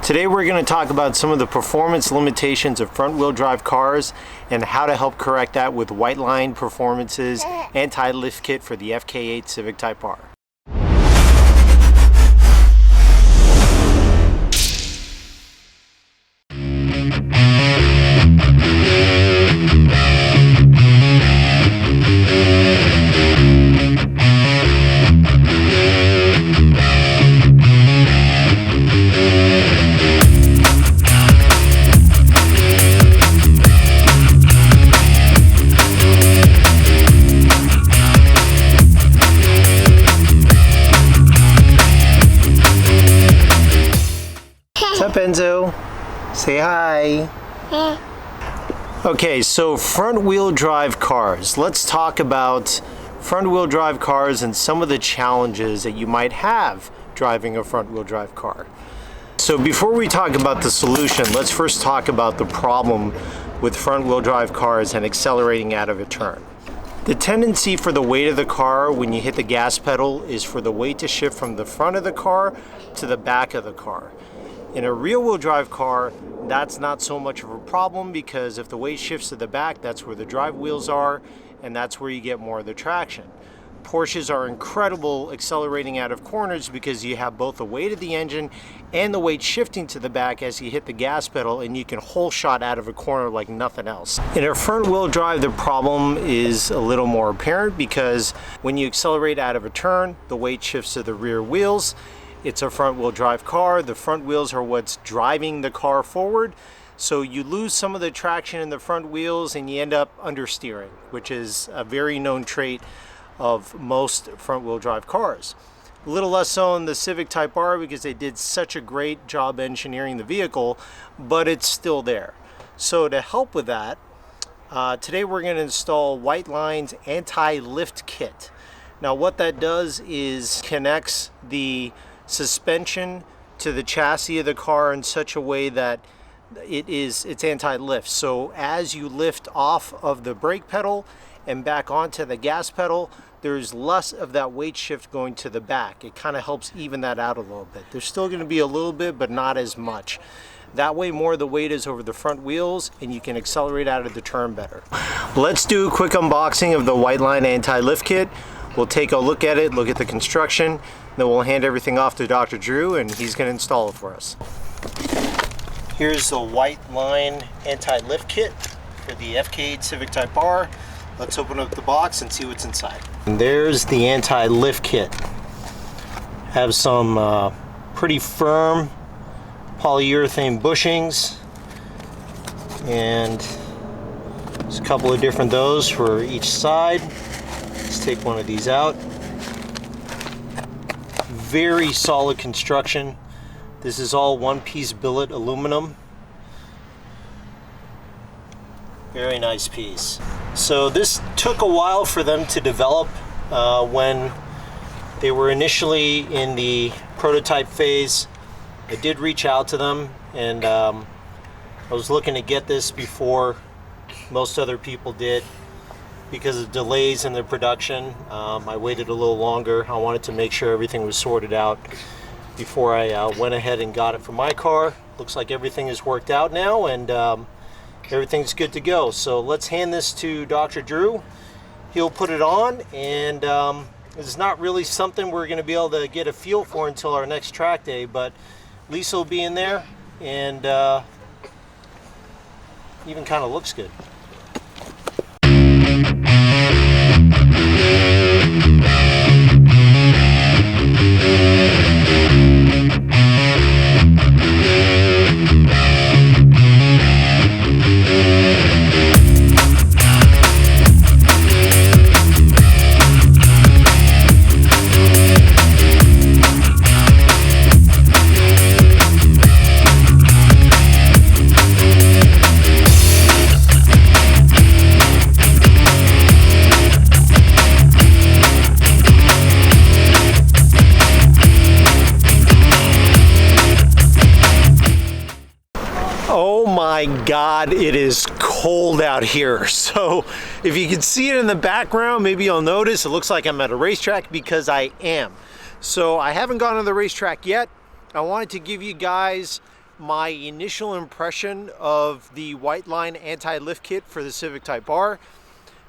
Today we're going to talk about some of the performance limitations of front-wheel drive cars and how to help correct that with Whiteline Performance's anti-lift kit for the FK8 Civic Type R. What's up, Enzo? Say hi. Okay, so front-wheel drive cars. Let's talk about front-wheel drive cars and some of the challenges that you might have driving a front-wheel drive car. So before we talk about the solution, let's first talk about the problem with front-wheel drive cars and accelerating out of a turn. The tendency for the weight of the car when you hit the gas pedal is for the weight to shift from the front of the car to the back of the car. In a rear-wheel drive car, that's not so much of a problem because if the weight shifts to the back, that's where the drive wheels are, and that's where you get more of the traction. Porsches are incredible accelerating out of corners because you have both the weight of the engine and the weight shifting to the back as you hit the gas pedal, and you can whole shot out of a corner like nothing else. In a front-wheel drive, the problem is a little more apparent because when you accelerate out of a turn, the weight shifts to the rear wheels. It's a front-wheel drive car. The front wheels are what's driving the car forward. So you lose some of the traction in the front wheels and you end up understeering, which is a very known trait of most front-wheel drive cars. A little less so in the Civic Type R because they did such a great job engineering the vehicle, but it's still there. So to help with that, today we're going to install Whiteline's anti-lift kit. Now what that does is connects the suspension to the chassis of the car in such a way that it's anti-lift. So as you lift off of the brake pedal and back onto the gas pedal, there's less of that weight shift going to the back. It kind of helps even that out a little bit. There's still going to be a little bit, but not as much. That way more of the weight is over the front wheels and you can accelerate out of the turn better. Let's do a quick unboxing of the Whiteline anti-lift kit. We'll take a look at it, look at the construction, then we'll hand everything off to Dr. Drew and he's going to install it for us. Here's the Whiteline anti-lift kit for the FK8 Civic Type R. Let's open up the box and see what's inside. And there's the anti-lift kit. Have some pretty firm polyurethane bushings, and there's a couple of different those for each side. Let's take one of these out. Very solid construction. This is all one-piece billet aluminum. Very nice piece. So this took a while for them to develop. When they were initially in the prototype phase, I did reach out to them, and I was looking to get this before most other people did. Because of delays in the production, I waited a little longer. I wanted to make sure everything was sorted out before I went ahead and got it for my car. Looks like everything is worked out now, and everything's good to go. So let's hand this to Dr. Drew. He'll put it on, and it's not really something we're going to be able to get a feel for until our next track day, but Lisa will be in there, and even kind of looks good. Oh my God, it is cold out here. So if you can see it in the background, maybe you'll notice it looks like I'm at a racetrack, because I am. So I haven't gone to the racetrack yet. I wanted to give you guys my initial impression of the Whiteline Anti Lift kit for the Civic Type R.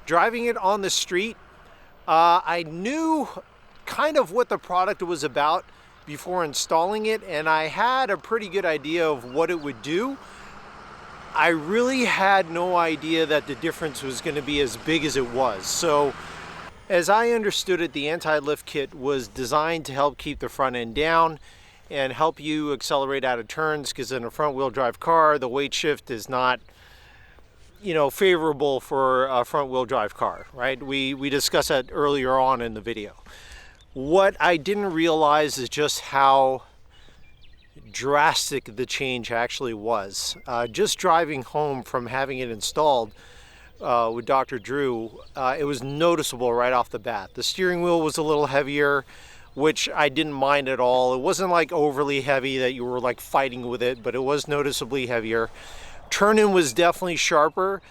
Driving it on the street, I knew kind of what the product was about before installing it, and I had a pretty good idea of what it would do. I really had no idea that the difference was going to be as big as it was. So as I understood it, the anti-lift kit was designed to help keep the front end down and help you accelerate out of turns, because in a front wheel drive car, the weight shift is not, you know, favorable for a front wheel drive car, right? We discussed that earlier on in the video. What I didn't realize is just how drastic the change actually was. Just driving home from having it installed with Dr. Drew, it was noticeable right off the bat. The steering wheel was a little heavier, which I didn't mind at all. It wasn't like overly heavy that you were like fighting with it, but it was noticeably heavier. Turn-in was definitely sharper,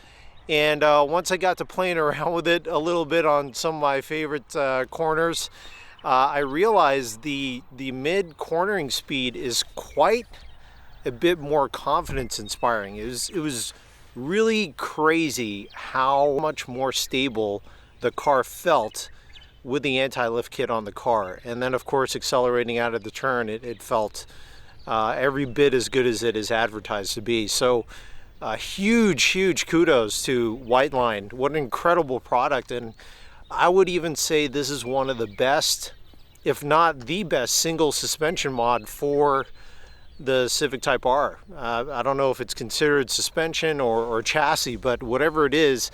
and once I got to playing around with it a little bit on some of my favorite corners, I realized the mid cornering speed is quite a bit more confidence inspiring. It was really crazy how much more stable the car felt with the anti-lift kit on the car. And then of course, accelerating out of the turn, it felt every bit as good as it is advertised to be. So huge kudos to Whiteline. What an incredible product. And I would even say this is one of the best, if not the best, single suspension mod for the Civic Type R. I don't know if it's considered suspension or chassis, but whatever it is,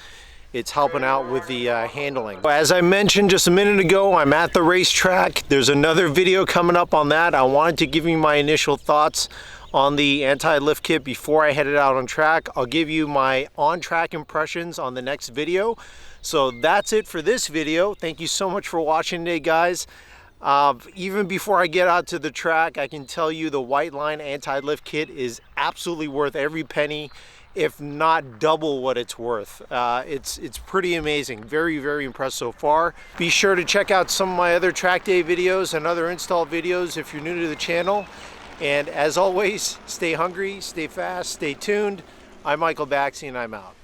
it's helping out with the handling. As I mentioned just a minute ago, I'm at the racetrack. There's another video coming up on that. I wanted to give you my initial thoughts on the anti-lift kit before I headed out on track. I'll give you my on-track impressions on the next video. So that's it for this video. Thank you so much for watching today, guys. Even before I get out to the track, I can tell you the Whiteline anti-lift kit is absolutely worth every penny, if not double what it's worth. It's pretty amazing. Very impressed so far. Be sure to check out some of my other track day videos and other install videos if you're new to the channel. And as always, stay hungry, stay fast, stay tuned. I'm Michael Baxi, and I'm out.